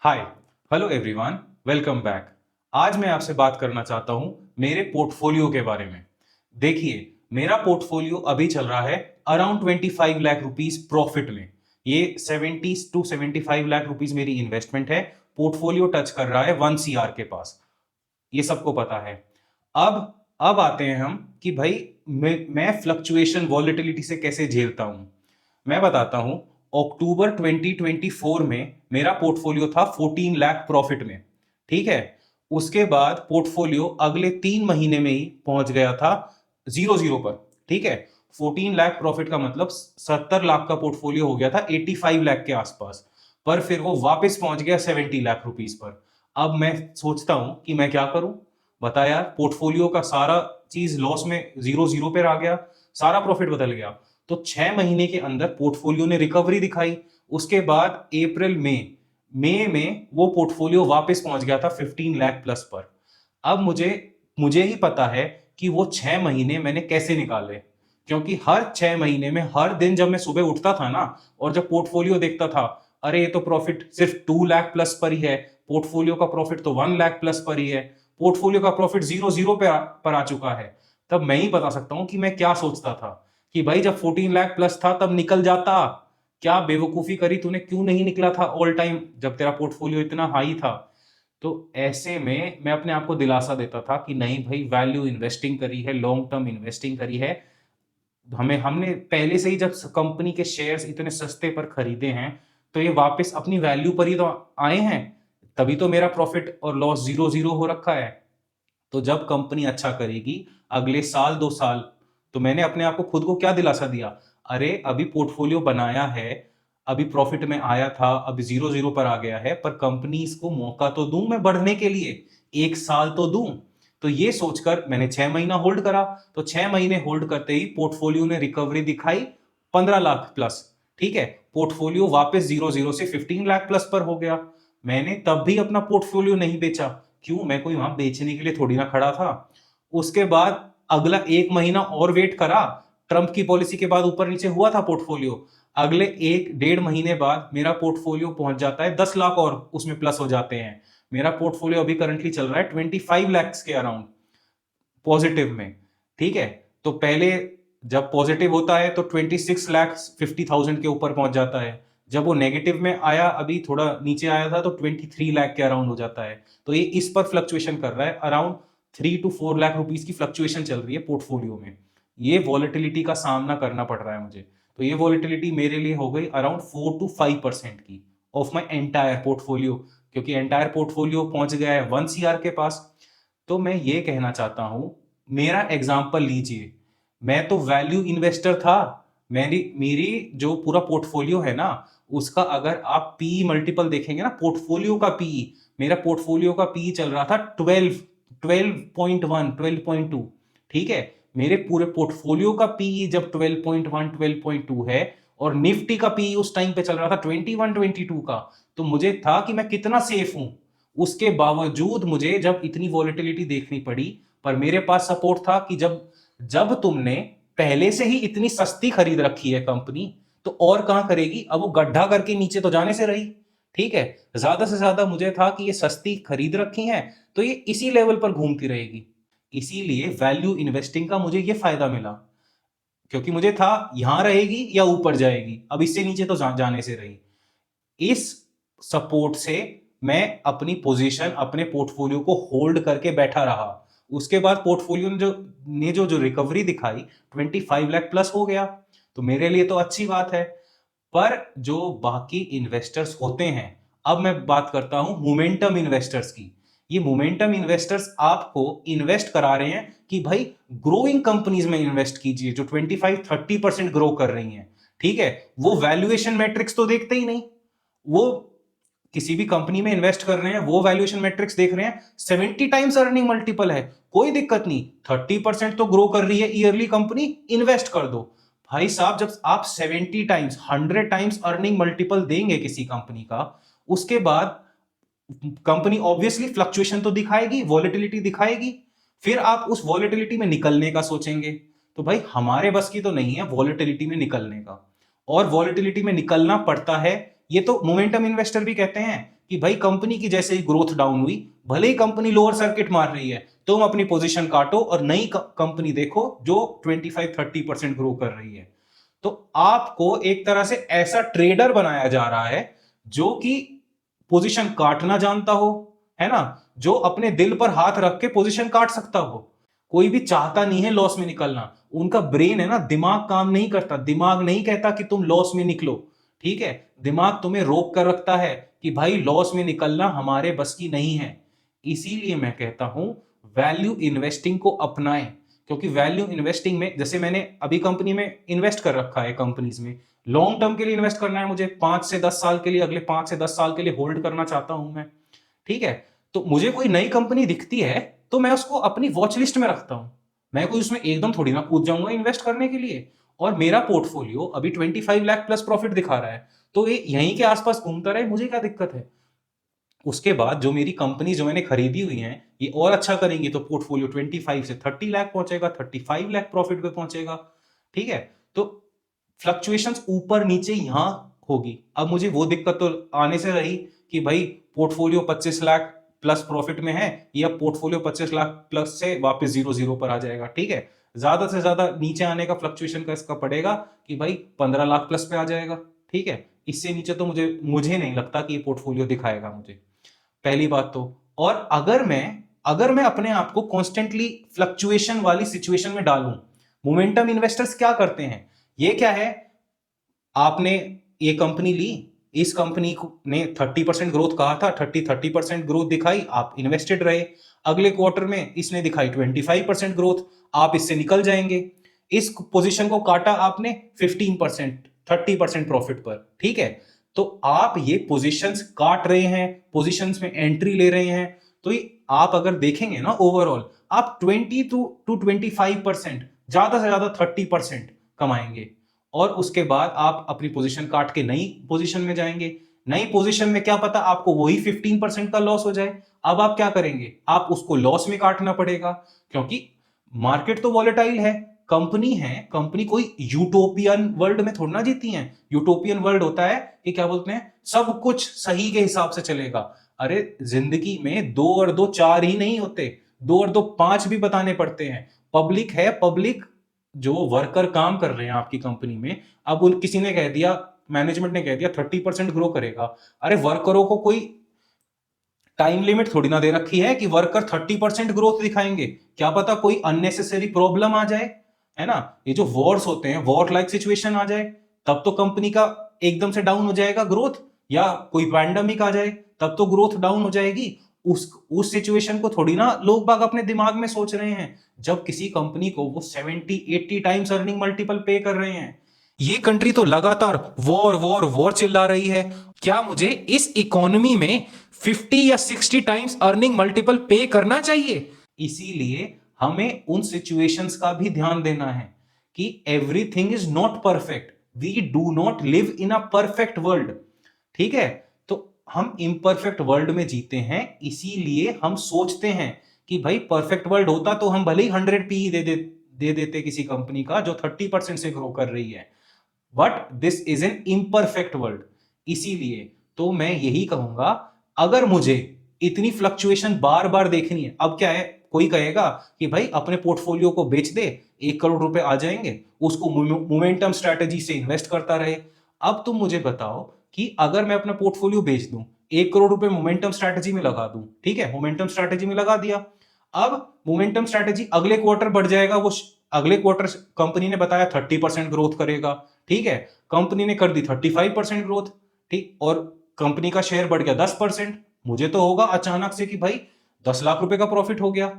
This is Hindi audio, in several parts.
हाय, हेलो एवरीवन, वेलकम बैक। आज मैं आपसे बात करना चाहता हूं मेरे पोर्टफोलियो के बारे में। देखिए, मेरा पोर्टफोलियो अभी चल रहा है अराउंड 25 लाख रुपीस प्रॉफिट में। ये 70 टू 75 लाख रुपीस मेरी इन्वेस्टमेंट है। पोर्टफोलियो टच कर रहा है 1 CR के पास। ये सबको पता है। अब अब आते हैं हम कि भाई मैं फ्लक्चुएशन वॉलेटिलिटी से कैसे झेलता हूं। मैं बताता हूं। अक्टूबर 2024 में मेरा पोर्टफोलियो था 14 लाख प्रॉफिट में। ठीक है। उसके बाद पोर्टफोलियो अगले 3 महीने में ही पहुंच गया था 0 0 पर। ठीक है। 14 लाख प्रॉफिट का मतलब 70 लाख का पोर्टफोलियो हो गया था 85 लाख के आसपास। पर फिर वो वापस पहुंच गया 70 लाख रुपीस पर। अब मैं सोचता हूं कि मैं क्या करूं। बता यार, पोर्टफोलियो का सारा चीज लॉस में 0 0 पे आ गया। सारा प्रॉफिट बदल गया। तो 6 महीने के अंदर पोर्टफोलियो ने रिकवरी दिखाई। उसके बाद अप्रैल मई में वो पोर्टफोलियो वापस पहुंच गया था 15 लाख प्लस पर। अब मुझे मुझे ही पता है कि वो 6 महीने मैंने कैसे निकाले। क्योंकि हर 6 महीने में हर दिन जब मैं सुबह उठता था ना, और जब पोर्टफोलियो देखता था, अरे ये तो प्रॉफिट सिर्फ 2 लाख प्लस पर ही है, पोर्टफोलियो का प्रॉफिट तो 1 लाख प्लस पर ही है, पोर्टफोलियो का प्रॉफिट 0 0 पर आ चुका है। तब मैं ही बता सकता हूं कि मैं क्या सोचता था कि भाई जब 14 लाख प्लस था तब निकल जाता। क्या बेवकूफी करी तूने, क्यों नहीं निकला था ऑल टाइम जब तेरा पोर्टफोलियो इतना हाई था। तो ऐसे में मैं अपने आप को दिलासा देता था कि नहीं भाई, वैल्यू इन्वेस्टिंग करी है, लॉन्ग टर्म इन्वेस्टिंग करी है। हमने पहले से ही जब कंपनी के शेयर्स इतने सस्ते पर खरीदे हैं, तो ये वापस अपनी वैल्यू पर ही तो आए हैं। तभी तो मेरा प्रॉफिट और लॉस 0 0 हो रखा है। तो जब कंपनी अच्छा करेगी अगले साल 2 साल, तो मैंने अपने आप को खुद को क्या दिलासा दिया, अरे अभी पोर्टफोलियो बनाया है, अभी प्रॉफिट में आया था, अभी 0 0 पर आ गया है, पर कंपनीज को मौका तो दूं मैं बढ़ने के लिए, 1 साल तो दूं। तो ये सोचकर मैंने 6 महीना होल्ड करा। तो 6 महीने होल्ड करते ही पोर्टफोलियो ने रिकवरी दिखाई 15 लाख प्लस। ठीक है। पोर्टफोलियो वापस 0 0 से 15 लाख प्लस पर हो गया। मैंने तब भी अपना पोर्टफोलियो नहीं बेचा। क्यों? मैं कोई वहां बेचने के लिए थोड़ी ना खड़ा था। उसके बाद अगला 1 महीना और वेट करा। ट्रंप की पॉलिसी के बाद ऊपर नीचे हुआ था पोर्टफोलियो। अगले 1 1.5 महीने बाद मेरा पोर्टफोलियो पहुंच जाता है 10 लाख और उसमें प्लस हो जाते हैं। मेरा पोर्टफोलियो अभी करंटली चल रहा है 25 लैक्स के अराउंड पॉजिटिव में। ठीक है। तो पहले जब पॉजिटिव होता है तो 26 लाख 50,000 के ऊपर पहुंच जाता है। जब वो नेगेटिव में आया, अभी थोड़ा नीचे आया था, तो 23 लाख के अराउंड हो जाता है। तो ये इस पर फ्लक्चुएशन कर रहा है, अराउंड 3 to 4 लाख रुपीस की फ्लक्चुएशन चल रही है पोर्टफोलियो में। ये वॉलेटिलिटी का सामना करना पड़ रहा है मुझे। तो ये वॉलेटिलिटी मेरे लिए हो गई अराउंड 4 to 5% की ऑफ माई एंटायर पोर्टफोलियो। क्योंकि एंटायर पोर्टफोलियो पहुंच गया है 1 CR के पास। तो मैं ये कहना चाहता हूं, मेरा एग्जाम्पल लीजिए। मैं तो वैल्यू इन्वेस्टर था। मेरी मेरी जो पूरा पोर्टफोलियो है ना, उसका अगर आप पीई मल्टीपल देखेंगे ना, पोर्टफोलियो का पीई, मेरा पोर्टफोलियो का पीई चल रहा था 12.1 12.2। ठीक है। मेरे पूरे पोर्टफोलियो का पीई जब 12.1 12.2 है, और निफ्टी का पीई उस टाइम पे चल रहा था 21 22 का, तो मुझे था कि मैं कितना सेफ हूं। उसके बावजूद मुझे जब इतनी वॉलेटिलिटी देखनी पड़ी, पर मेरे पास सपोर्ट था कि जब जब तुमने पहले से ही इतनी सस्ती खरीद रखी है कंपनी, तो और कहां करेगी, अब वो गड्ढा करके नीचे तो जाने से रही। ठीक है। ज्यादा से ज्यादा मुझे था कि ये सस्ती खरीद रखी है, तो ये इसी लेवल पर घूमती रहेगी। इसीलिए वैल्यू इन्वेस्टिंग का मुझे ये फायदा मिला। क्योंकि मुझे था यहां रहेगी या ऊपर जाएगी, अब इससे नीचे तो जाने से रही। इस सपोर्ट से मैं अपनी पोजीशन, अपने पोर्टफोलियो को होल्ड करके बैठा रहा। उसके बाद पोर्टफोलियो ने जो रिकवरी दिखाई, 25 लाख प्लस हो गया। तो मेरे लिए तो अच्छी बात है। पर जो बाकी इन्वेस्टर्स होते हैं, अब मैं बात करता हूं मोमेंटम इन्वेस्टर्स की। ये मोमेंटम इन्वेस्टर्स आपको इन्वेस्ट करा रहे हैं कि भाई ग्रोइंग कंपनीज में इन्वेस्ट कीजिए जो 25 30% ग्रो कर रही हैं। ठीक है। वो वैल्यूएशन मैट्रिक्स तो देखते ही नहीं। वो किसी भी कंपनी में इन्वेस्ट कर रहे हैं, वो वैल्यूएशन मैट्रिक्स देख रहे हैं, 70 टाइम्स अर्निंग मल्टीपल है, कोई दिक्कत नहीं, 30% तो ग्रो कर रही है ईयरली कंपनी, इन्वेस्ट कर दो। भाई साहब, जब आप 70 टाइम्स 100 टाइम्स अर्निंग मल्टीपल देंगे किसी कंपनी का, उसके बाद कंपनी ऑब्वियसली फ्लक्चुएशन तो दिखाएगी, वॉलेटिलिटी दिखाएगी। फिर आप उस वॉलेटिलिटी में निकलने का सोचेंगे। तो भाई हमारे बस की तो नहीं है वॉलेटिलिटी में निकलने का। और वॉलेटिलिटी में निकलना पड़ता है, ये तो मोमेंटम इन्वेस्टर भी कहते हैं कि भाई कंपनी की जैसे ही ग्रोथ डाउन हुई, भले ही कंपनी लोअर सर्किट मार रही है, तुम अपनी पोजीशन काटो और नई कंपनी देखो जो 25-30% ग्रो कर रही है। तो आपको एक तरह से ऐसा ट्रेडर बनाया जा रहा है जो कि पोजीशन काटना जानता हो, है ना, जो अपने दिल पर हाथ रख के पोजीशन काट सकता हो। कोई भी चाहता नहीं है लॉस में निकलना। उनका ब्रेन है ना, दिमाग काम नहीं करता। दिमाग नहीं कहता कि तुम लॉस में निकलो, ठीक है। दिमाग तुम्हें रोक कर रखता है कि भाई लॉस में निकलना हमारे बस की नहीं है। इसीलिए मैं कहता हूं वैल्यू इन्वेस्टिंग को अपनाएं। क्योंकि वैल्यू इन्वेस्टिंग में, जैसे मैंने अभी कंपनी में इन्वेस्ट कर रखा है, कंपनीज में लॉन्ग टर्म के लिए इन्वेस्ट करना है मुझे, 5 से 10 साल के लिए, अगले 5 से 10 साल के लिए होल्ड करना चाहता हूं मैं, ठीक है। तो मुझे कोई नई कंपनी दिखती है तो मैं उसको अपनी वॉच लिस्ट में रखता हूं। मैं कोई उसमें एकदम थोड़ी ना कूद जाऊंगा इन्वेस्ट करने के लिए। और मेरा पोर्टफोलियो अभी 25 लाख प्लस प्रॉफिट दिखा रहा है, तो ये यहीं के आसपास घूमता रहे, मुझे क्या दिक्कत है। उसके बाद जो मेरी कंपनी जो मैंने खरीदी हुई है ये और अच्छा करेंगी तो पोर्टफोलियो 25 से 30 लाख पहुंचेगा, 35 लाख प्रॉफिट पे पहुंचेगा, ठीक है। तो फ्लक्चुएशंस ऊपर नीचे यहां होगी। अब मुझे वो दिक्कत तो आने से रही कि भाई पोर्टफोलियो 25 लाख प्लस प्रॉफिट में है, या पोर्टफोलियो 25 लाख प्लस से वापस 0-0 पर आ जाएगा, ठीक है। ज्यादा से ज्यादा नीचे आने का फ्लक्चुएशन का इसका पड़ेगा कि भाई 15 लाख प्लस पे आ जाएगा, ठीक है। इससे नीचे तो मुझे मुझे नहीं लगता कि ये पोर्टफोलियो दिखाएगा मुझे, पहली बात तो। और अगर मैं अपने आप को कॉन्स्टेंटली फ्लक्चुएशन वाली सिचुएशन में डालूं, मोमेंटम इन्वेस्टर्स क्या करते हैं, ये क्या है, आपने ये कंपनी ली, इस कंपनी ने 30% ग्रोथ कहा था, 30% ग्रोथ दिखाई, आप इन्वेस्टेड रहे। अगले क्वार्टर में इसने दिखाई 25% ग्रोथ, आप इससे निकल जाएंगे। इस पोजीशन को काटा आपने 15%, 30% प्रॉफिट पर, ठीक है। तो आप ये पोजीशंस काट रहे हैं, पोजीशंस में एंट्री ले रहे हैं, तो ये आप अगर देखेंगे ना ओवरऑल, आप 20 to 25%, ज्यादा से ज्यादा 30% कमाएंगे। और उसके बाद आप अपनी पोजीशन काट के नई पोजीशन में जाएंगे। नई पोजीशन में क्या पता आपको वही 15% का लॉस हो जाए। अब आप क्या करेंगे, आप उसको लॉस में काटना पड़ेगा, क्योंकि मार्केट तो वॉलेटाइल है। कंपनी है, कंपनी कोई यूटोपियन वर्ल्ड में थोड़ा ना जीती है। यूटोपियन वर्ल्ड होता है कि क्या बोलते हैं, सब कुछ सही के हिसाब से चलेगा। अरे जिंदगी में 2 और 2 4 ही नहीं होते, 2 और 2 5 भी बताने पड़ते हैं। पब्लिक है, पब्लिक जो वर्कर काम कर रहे हैं आपकी कंपनी में, अब उन किसी ने कह दिया, मैनेजमेंट ने कह दिया 30% ग्रो करेगा। अरे वर्करों को कोई टाइम लिमिट थोड़ी ना दे रखी है कि वर्कर 30% ग्रोथ दिखाएंगे। क्या पता कोई अननेसेसरी प्रॉब्लम आ जाए, है ना। ये जो वॉर्स होते हैं, वॉर लाइक सिचुएशन आ जाए, तब तो कंपनी का एकदम से डाउन हो जाएगा ग्रोथ, या कोई पैंडमिक आ जाए तब तो ग्रोथ डाउन हो जाएगी। उस सिचुएशन को थोड़ी ना लोग बाग अपने दिमाग में सोच रहे हैं, जब किसी कंपनी को वो 70-80 टाइम्स अर्निंग मल्टीपल पे कर रहे हैं। ये कंट्री तो लगातार वॉर वॉर वॉर चिल्ला रही है। क्या मुझे इस इकोनॉमी में 50 या 60 टाइम्स अर्निंग मल्टीपल पे करना चाहिए? इसीलिए हमें उन सिचुएशंस का भी ध्यान देना है कि everything is not perfect. We do not live in a perfect world, ठीक है। तो हम इम्परफेक्ट वर्ल्ड में जीते हैं, इसीलिए हम सोचते हैं कि भाई परफेक्ट वर्ल्ड होता तो हम भले ही 100 पी दे देते किसी कंपनी का जो 30% से ग्रो कर रही है। But this is an imperfect world. इसीलिए तो मैं यही कहूंगा, अगर मुझे इतनी फ्लक्चुएशन बार बार देखनी है, अब क्या है, कोई कहेगा कि भाई अपने पोर्टफोलियो को बेच दे, 1 करोड़ रुपए आ जाएंगे, उसको मोमेंटम स्ट्रैटेजी से इन्वेस्ट करता रहे। अब तुम मुझे बताओ कि अगर मैं अपना पोर्टफोलियो बेच दूं, 1 करोड़ रुपए मोमेंटम स्ट्रैटेजी में लगा दूं, ठीक है, मोमेंटम स्ट्रैटेजी में लगा दिया। अब मोमेंटम स्ट्रैटेजी अगले क्वार्टर बढ़ जाएगा, वो अगले क्वार्टर कंपनी ने बताया 30% ग्रोथ करेगा, ठीक है, कंपनी ने कर दी 35% ग्रोथ, ठीक, और कंपनी का शेयर बढ़ गया 10%। मुझे तो होगा अचानक से कि भाई 10 लाख रुपए का प्रॉफिट हो गया।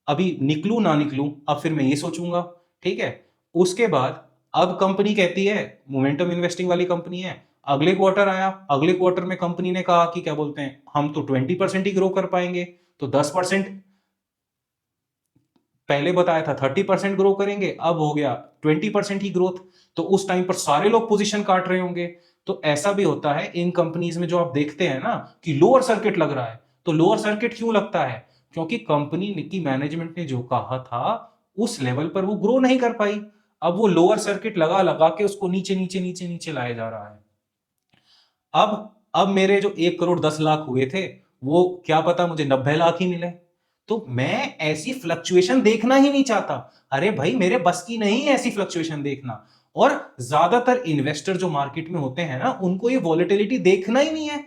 अभी निकलूं ना निकलूं, अब फिर मैं ये सोचूंगा, ठीक है। उसके बाद अब कंपनी कहती है, मोमेंटम इन्वेस्टिंग वाली कंपनी है, अगले क्वार्टर आया, अगले क्वार्टर में कंपनी ने कहा कि क्या बोलते हैं, हम तो 20% ही ग्रो कर पाएंगे। तो 10%, पहले बताया था 30% ग्रो करेंगे, अब हो गया 20% ही ग्रोथ। तो उस टाइम पर सारे लोग पोजीशन काट रहे होंगे। तो ऐसा भी होता है इन कंपनीज में, जो आप देखते हैं ना कि लोअर सर्किट लग रहा है। तो लोअर सर्किट क्यों लगता है? क्योंकि कंपनी की मैनेजमेंट ने जो कहा था उस लेवल पर वो ग्रो नहीं कर पाई। अब वो लोअर सर्किट लगा लगा के उसको नीचे नीचे नीचे नीचे लाया जा रहा है। अब अब मेरे जो 1 करोड़ 10 लाख हुए थे, वो क्या पता मुझे 90 लाख ही मिले। तो मैं ऐसी फ्लक्चुएशन देखना ही नहीं चाहता। अरे भाई, मेरे बस की नहीं है ऐसी फ्लक्चुएशन देखना। और ज्यादातर इन्वेस्टर जो मार्केट में होते हैं ना, उनको ये वॉलेटिलिटी देखना ही नहीं है।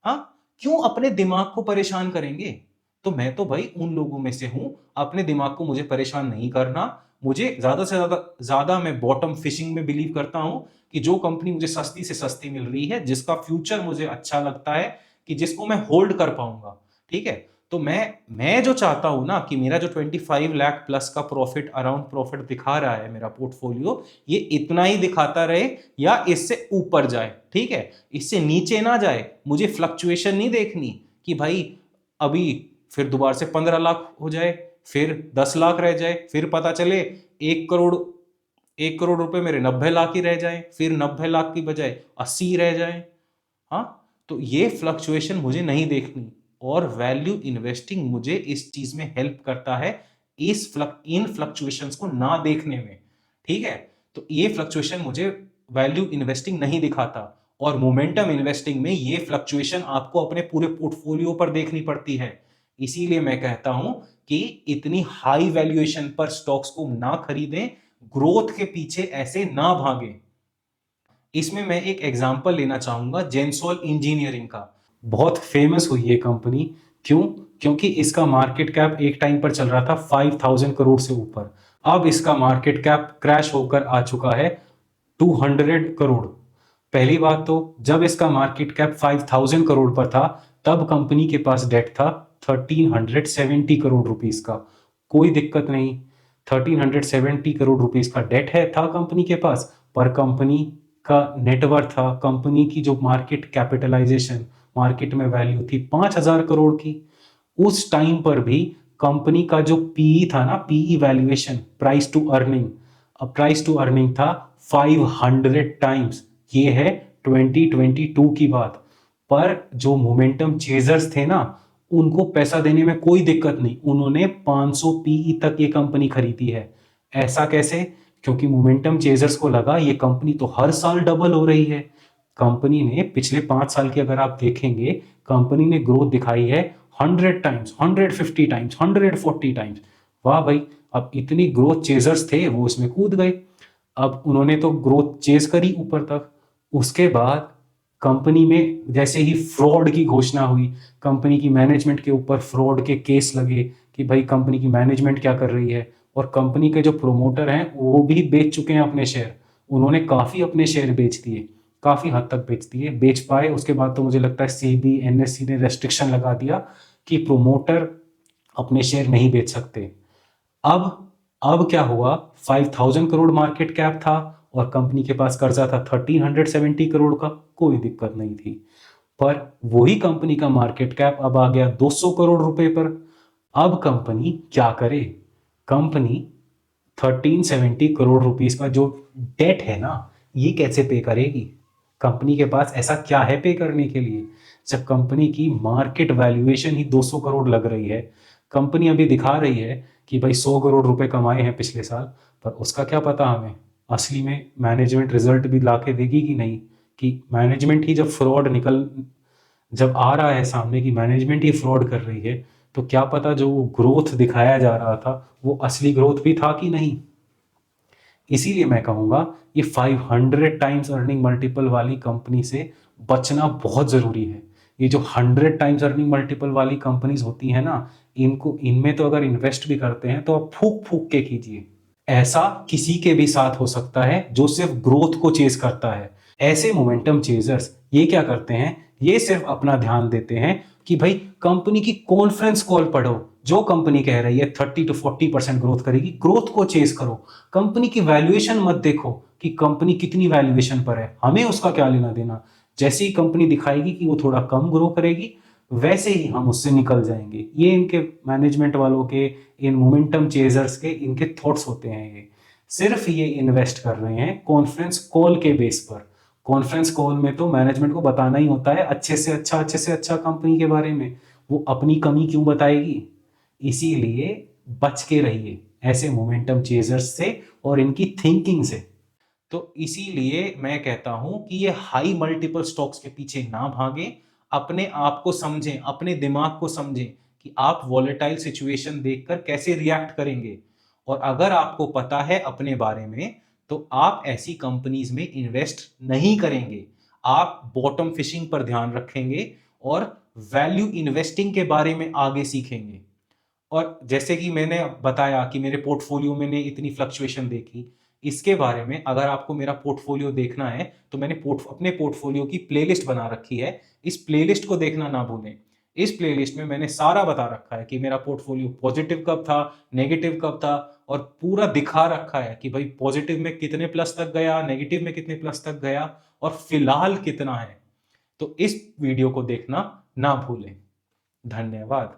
हाँ, क्यों अपने दिमाग को परेशान करेंगे? तो मैं तो भाई उन लोगों में से हूं, अपने दिमाग को मुझे परेशान नहीं करना। मुझे ज्यादा से ज्यादा ज्यादा मैं बॉटम फिशिंग में बिलीव करता हूं, कि जो कंपनी मुझे सस्ती से सस्ती मिल रही है, जिसका फ्यूचर मुझे अच्छा लगता है, कि जिसको मैं होल्ड कर पाऊंगा, ठीक है। तो मैं जो चाहता हूं ना, कि मेरा जो 25 लाख प्लस का प्रॉफिट, अराउंड प्रॉफिट दिखा रहा है मेरा पोर्टफोलियो, ये इतना ही दिखाता रहे या इससे ऊपर जाए, ठीक है। इससे नीचे ना जाए। मुझे फ्लक्चुएशन नहीं देखनी कि भाई अभी फिर दोबारा से 15 लाख हो जाए, फिर 10 लाख रह जाए, फिर पता चले 1 करोड़, 1 करोड़ रुपए मेरे 90 लाख ही रह जाए, फिर 90 लाख की बजाय 80 रह जाए। हाँ, तो ये फ्लक्चुएशन मुझे नहीं देखनी। और वैल्यू इन्वेस्टिंग मुझे इस चीज में हेल्प करता है, इन फ्लक्चुएशंस को ना देखने में, ठीक है। तो ये फ्लक्चुएशन मुझे वैल्यू इन्वेस्टिंग नहीं दिखाता। और मोमेंटम इन्वेस्टिंग में ये फ्लक्चुएशन आपको अपने पूरे पोर्टफोलियो पर देखनी पड़ती है। इसीलिए मैं कहता हूं कि इतनी हाई वैल्यूएशन पर स्टॉक्स को ना खरीदें, ग्रोथ के पीछे ऐसे ना भागें। इसमें मैं एक एग्जांपल लेना चाहूंगा जेंसोल इंजीनियरिंग का। बहुत फेमस हुई ये कंपनी। क्यों? क्योंकि इसका मार्केट कैप एक टाइम पर चल रहा था 5,000 करोड़ से ऊपर। अब इसका मार्केट कैप क्रैश होकर आ चुका है 200 करोड़। पहली बात तो, जब इसका मार्केट कैप 5,000 करोड़ पर था, तब कंपनी के पास डेट था 1,370 करोड़ रुपीस का। कोई दिक्कत नहीं, 1,370 करोड़ रुपीस का डेट है, था कंपनी के पास। पर कंपनी का नेटवर्थ था, कंपनी की जो मार्केट कैपिटलाइजेशन, मार्केट में वैल्यू थी 5,000 करोड़ की। उस टाइम पर भी कंपनी का जो पीई था ना, PE valuation, price to earning, price to earning था 500 टाइम्स। ये है 2022 की बात। पर जो मोमेंटम चेजर्स थे ना, उनको पैसा देने में कोई दिक्कत नहीं, उन्होंने 500 पीई तक ये कंपनी खरीदी है। ऐसा कैसे? क्योंकि मोमेंटम चेजर्स को लगा ये कंपनी तो हर साल डबल हो रही है। कंपनी ने पिछले 5 साल की अगर आप देखेंगे, कंपनी ने ग्रोथ दिखाई है 100 टाइम्स, 150 टाइम्स, 140 टाइम्स। वाह भाई! अब इतनी ग्रोथ चेजर्स थे, वो इसमें कूद गए। अब उन्होंने तो ग्रोथ चेज करी ऊपर तक। उसके बाद कंपनी में जैसे ही फ्रॉड की घोषणा हुई, कंपनी की मैनेजमेंट के ऊपर फ्रॉड के केस लगे कि भाई कंपनी की मैनेजमेंट क्या कर रही है। और कंपनी के जो प्रोमोटर हैं वो भी बेच चुके हैं अपने शेयर। उन्होंने काफ़ी अपने शेयर बेच दिए, काफ़ी हद तक बेच दिए, बेच पाए। उसके बाद तो मुझे लगता है सेबी, एनएससी ने रेस्ट्रिक्शन लगा दिया कि प्रोमोटर अपने शेयर नहीं बेच सकते। अब क्या हुआ? 5,000 करोड़ मार्केट कैप था और कंपनी के पास कर्जा था 1,370 करोड़ का। कोई दिक्कत नहीं थी। पर वही कंपनी का मार्केट कैप अब आ गया 200 करोड़ रुपए पर। अब कंपनी क्या करे? कंपनी 1,370 करोड़ रुपीस का जो डेट है ना, ये कैसे पे करेगी? कंपनी के पास ऐसा क्या है पे करने के लिए, जब कंपनी की मार्केट वैल्यूएशन ही 200 करोड़ लग रही है। कंपनी अभी दिखा रही है कि भाई 100 करोड़ रुपए कमाए हैं पिछले साल, पर उसका क्या पता हमें असली में मैनेजमेंट रिजल्ट भी ला के देगी कि नहीं। कि मैनेजमेंट ही जब फ्रॉड जब आ रहा है सामने कि मैनेजमेंट ही फ्रॉड कर रही है, तो क्या पता जो वो ग्रोथ दिखाया जा रहा था वो असली ग्रोथ भी था कि नहीं। इसीलिए मैं कहूँगा ये 500 टाइम्स अर्निंग मल्टीपल वाली कंपनी से बचना बहुत ज़रूरी है। ये जो 100 टाइम्स अर्निंग मल्टीपल वाली कंपनीज होती हैं ना, इनको, इनमें तो अगर इन्वेस्ट भी करते हैं तो आप फूक फूक के कीजिए। ऐसा किसी के भी साथ हो सकता है जो सिर्फ ग्रोथ को चेज करता है। ऐसे मोमेंटम चेजर्स ये क्या करते हैं, ये सिर्फ अपना ध्यान देते हैं कि भाई कंपनी की कॉन्फ्रेंस कॉल पढ़ो, जो कंपनी कह रही है 30 to 40% ग्रोथ करेगी, ग्रोथ को चेज करो। कंपनी की वैल्यूएशन मत देखो कि कंपनी कितनी वैल्यूएशन पर है, हमें उसका क्या लेना देना। जैसे ही कंपनी दिखाएगी कि वो थोड़ा कम ग्रो करेगी, वैसे ही हम उससे निकल जाएंगे। ये इनके मैनेजमेंट वालों के, इन मोमेंटम चेजर्स के, इनके थॉट्स होते हैं। ये सिर्फ ये इन्वेस्ट कर रहे हैं कॉन्फ्रेंस कॉल के बेस पर। कॉन्फ्रेंस कॉल में तो मैनेजमेंट को बताना ही होता है अच्छे से अच्छा कंपनी के बारे में। वो अपनी कमी क्यों बताएगी? इसीलिए बच के रहिए ऐसे मोमेंटम चेजर्स से और इनकी थिंकिंग से। तो इसीलिए मैं कहता हूं कि ये हाई मल्टीपल स्टॉक्स के पीछे ना भागें, अपने आप को समझें, अपने दिमाग को समझें कि आप वॉलेटाइल सिचुएशन देखकर कैसे रिएक्ट करेंगे। और अगर आपको पता है अपने बारे में, तो आप ऐसी कंपनीज में इन्वेस्ट नहीं करेंगे। आप बॉटम फिशिंग पर ध्यान रखेंगे और वैल्यू इन्वेस्टिंग के बारे में आगे सीखेंगे। और जैसे कि मैंने बताया कि मेरे पोर्टफोलियो में ने इतनी फ्लक्चुएशन देखी, इसके बारे में अगर आपको मेरा पोर्टफोलियो देखना है तो मैंने अपने पोर्टफोलियो की प्लेलिस्ट बना रखी है। इस प्लेलिस्ट को देखना ना भूलें। इस प्लेलिस्ट में मैंने सारा बता रखा है कि मेरा पोर्टफोलियो पॉजिटिव कब था, नेगेटिव कब था, और पूरा दिखा रखा है कि भाई पॉजिटिव में कितने प्लस तक गया, नेगेटिव में कितने प्लस तक गया, और फिलहाल कितना है। तो इस वीडियो को देखना ना भूलें। धन्यवाद।